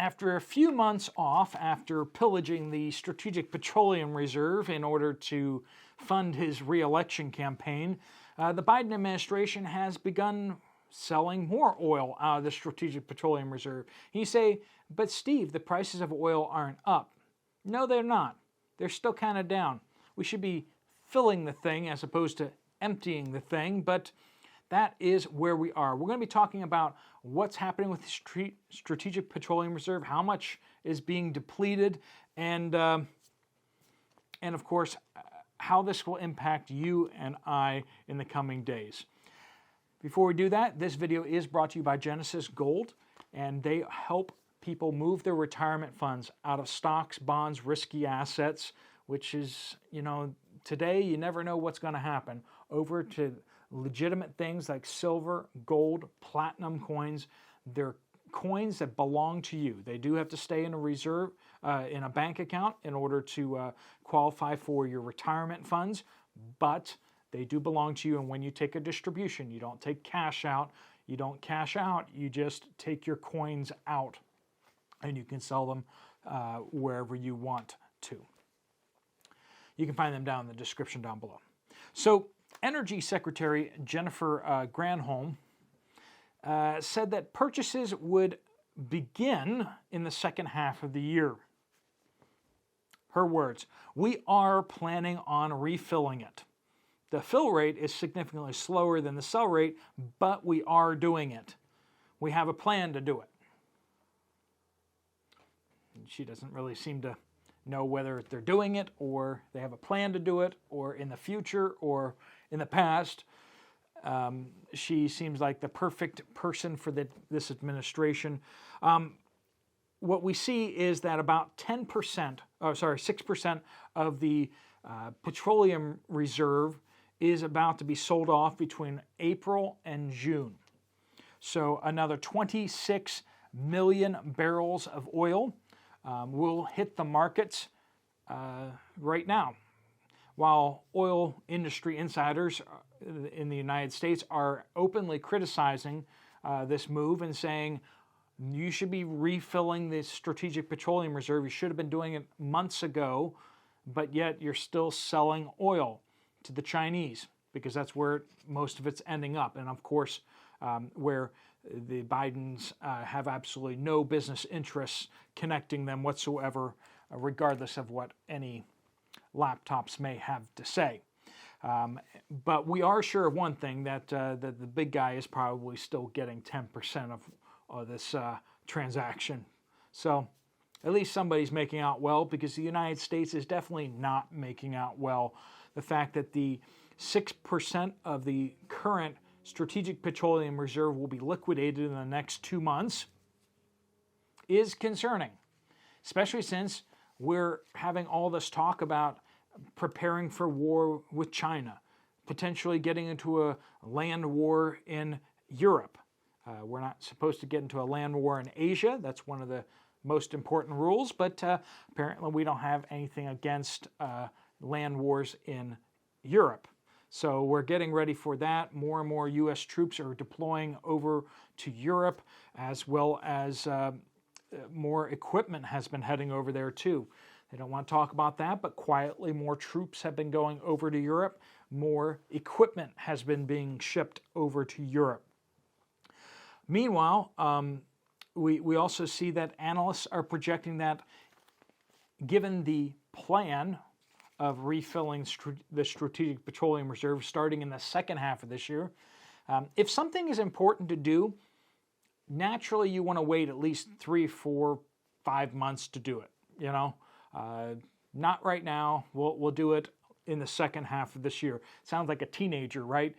after a few months off, after pillaging the Strategic Petroleum Reserve in order to fund his re-election campaign, the Biden administration has begun selling more oil out of the Strategic Petroleum Reserve. You say, but Steve, the prices of oil aren't up. No, they're not. They're still kind of down. We should be filling the thing as opposed to emptying the thing, but that is where we are. We're going to be talking about what's happening with the Strategic Petroleum Reserve, how much is being depleted, and of course, how this will impact you and I in the coming days. Before we do that, this video is brought to you by Genesis Gold, and they help people move their retirement funds out of stocks, bonds, risky assets, which is, today you never know what's going to happen, over to legitimate things like silver, gold, platinum coins. They're coins that belong to you. They do have to stay in a reserve, in a bank account in order to qualify for your retirement funds, but they do belong to you, and when you take a distribution, you don't take cash out, you don't cash out, you just take your coins out, and you can sell them wherever you want to. You can find them down in the description down below. So, Energy Secretary Jennifer Granholm said that purchases would begin in the second half of the year. Her words, "We are planning on refilling it. The fill rate is significantly slower than the sell rate, but we are doing it. We have a plan to do it." And she doesn't really seem to know whether they're doing it or they have a plan to do it or in the future or in the past. She seems like the perfect person for this administration. What we see is that about 6% of the petroleum reserve is about to be sold off between April and June. So another 26 million barrels of oil will hit the markets right now. While oil industry insiders in the United States are openly criticizing this move and saying, you should be refilling the Strategic Petroleum Reserve. You should have been doing it months ago, but yet you're still selling oil to the Chinese because that's where most of it's ending up. And of course, where the Bidens have absolutely no business interests connecting them whatsoever, regardless of what any laptops may have to say. But we are sure of one thing, that the big guy is probably still getting 10% of this transaction. So at least somebody's making out well, because the United States is definitely not making out well. The fact that the 6% of the current Strategic Petroleum Reserve will be liquidated in the next 2 months is concerning, especially since we're having all this talk about preparing for war with China, potentially getting into a land war in Europe. We're not supposed to get into a land war in Asia. That's one of the most important rules, but apparently we don't have anything against land wars in Europe. So we're getting ready for that. More and more U.S. troops are deploying over to Europe, as well as more equipment has been heading over there too. They don't want to talk about that, but quietly more troops have been going over to Europe. More equipment has been being shipped over to Europe. Meanwhile, we also see that analysts are projecting that, given the plan of refilling the Strategic Petroleum Reserve starting in the second half of this year, if something is important to do, naturally you want to wait at least 3, 4, 5 months to do it. Not right now. We'll do it in the second half of this year. Sounds like a teenager, right?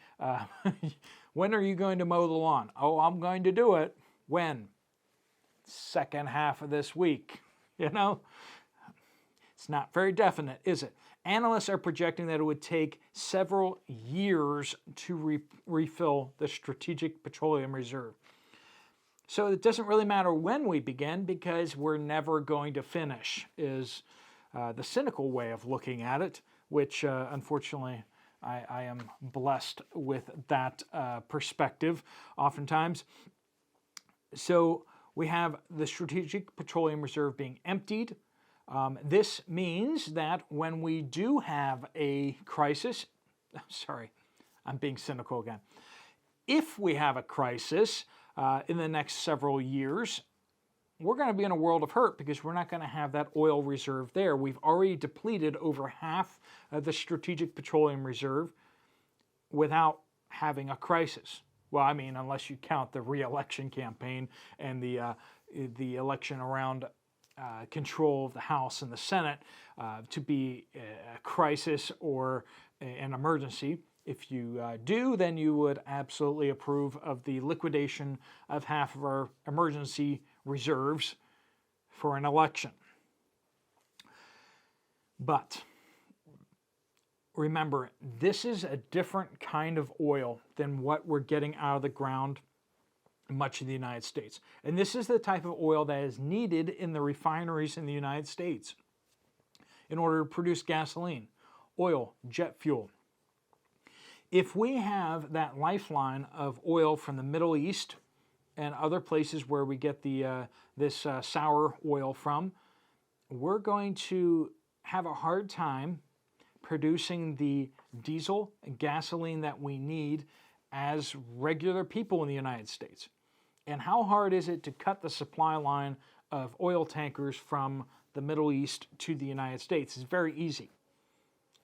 When are you going to mow the lawn? Oh, I'm going to do it. When? Second half of this week. It's not very definite, is it? Analysts are projecting that it would take several years to refill the Strategic Petroleum Reserve. So it doesn't really matter when we begin, because we're never going to finish, is the cynical way of looking at it, which unfortunately I am blessed with that perspective oftentimes. So we have the Strategic Petroleum Reserve being emptied. This means that when we do have a crisis, sorry, I'm being cynical again. If we have a crisis in the next several years, we're going to be in a world of hurt because we're not going to have that oil reserve there. We've already depleted over half of the Strategic Petroleum Reserve without having a crisis. Well, I mean, unless you count the re-election campaign and the election around control of the House and the Senate to be a crisis or an emergency. If you do, then you would absolutely approve of the liquidation of half of our emergency reserves for an election. But remember, this is a different kind of oil than what we're getting out of the ground in much of the United States. And this is the type of oil that is needed in the refineries in the United States in order to produce gasoline, oil, jet fuel. If we have that lifeline of oil from the Middle East and other places where we get this sour oil from, we're going to have a hard time producing the diesel and gasoline that we need as regular people in the United States. And how hard is it to cut the supply line of oil tankers from the Middle East to the United States? It's very easy.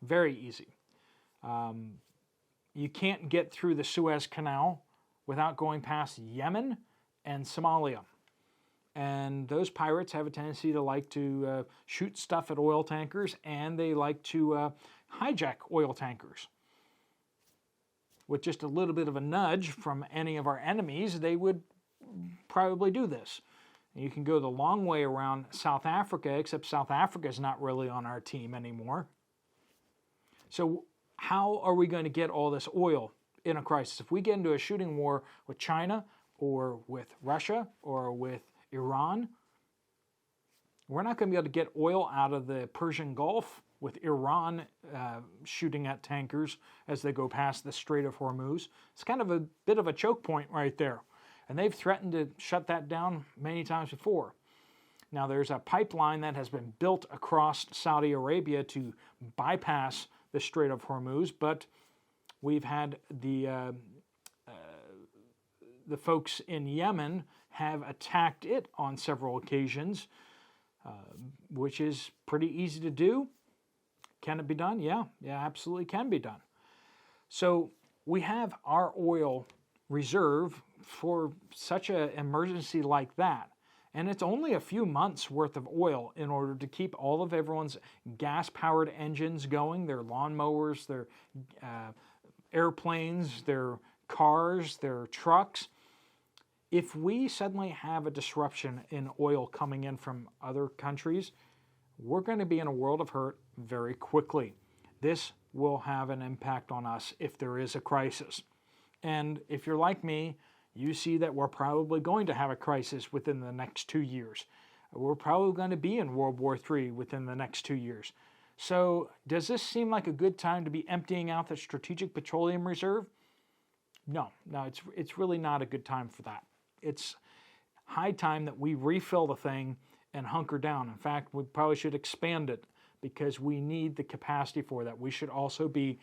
Very easy. You can't get through the Suez Canal without going past Yemen and Somalia. And those pirates have a tendency to like to shoot stuff at oil tankers, and they like to hijack oil tankers. With just a little bit of a nudge from any of our enemies, they would probably do this. You can go the long way around South Africa, except South Africa is not really on our team anymore. So how are we going to get all this oil in a crisis? If we get into a shooting war with China or with Russia or with Iran, we're not going to be able to get oil out of the Persian Gulf with Iran shooting at tankers as they go past the Strait of Hormuz. It's kind of a bit of a choke point right there. And they've threatened to shut that down many times before. Now there's a pipeline that has been built across Saudi Arabia to bypass the Strait of Hormuz, but we've had the folks in Yemen have attacked it on several occasions, which is pretty easy to do. Can it be done? Yeah, absolutely can be done. So we have our oil reserve for such an emergency like that. And it's only a few months worth of oil in order to keep all of everyone's gas-powered engines going, their lawnmowers, their airplanes, their cars, their trucks. If we suddenly have a disruption in oil coming in from other countries, we're going to be in a world of hurt very quickly. This will have an impact on us if there is a crisis. And if you're like me, you see that we're probably going to have a crisis within the next 2 years. We're probably going to be in World War III within the next 2 years. So does this seem like a good time to be emptying out the Strategic Petroleum Reserve? No, it's really not a good time for that. It's high time that we refill the thing and hunker down. In fact, we probably should expand it because we need the capacity for that. We should also be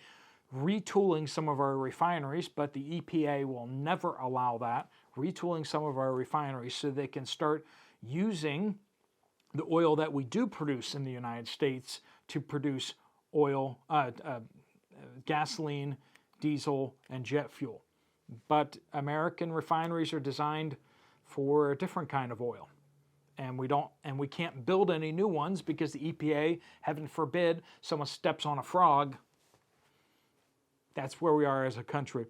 retooling some of our refineries, but the EPA will never allow that. Retooling some of our refineries so they can start using the oil that we do produce in the United States to produce oil, gasoline, diesel, and jet fuel. But American refineries are designed for a different kind of oil. And we can't build any new ones because the EPA, heaven forbid, someone steps on a frog. That's where we are as a country.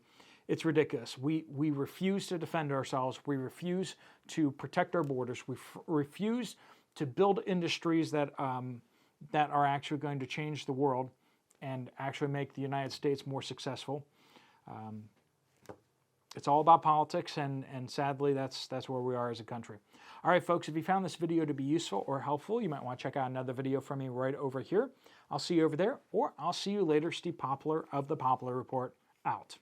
It's ridiculous. We refuse to defend ourselves. We refuse to protect our borders. We refuse to build industries that are actually going to change the world and actually make the United States more successful. It's all about politics, and sadly, that's where we are as a country. All right, folks, if you found this video to be useful or helpful, you might want to check out another video from me right over here. I'll see you over there, or I'll see you later. Steve Poplar of the Poplar Report, out.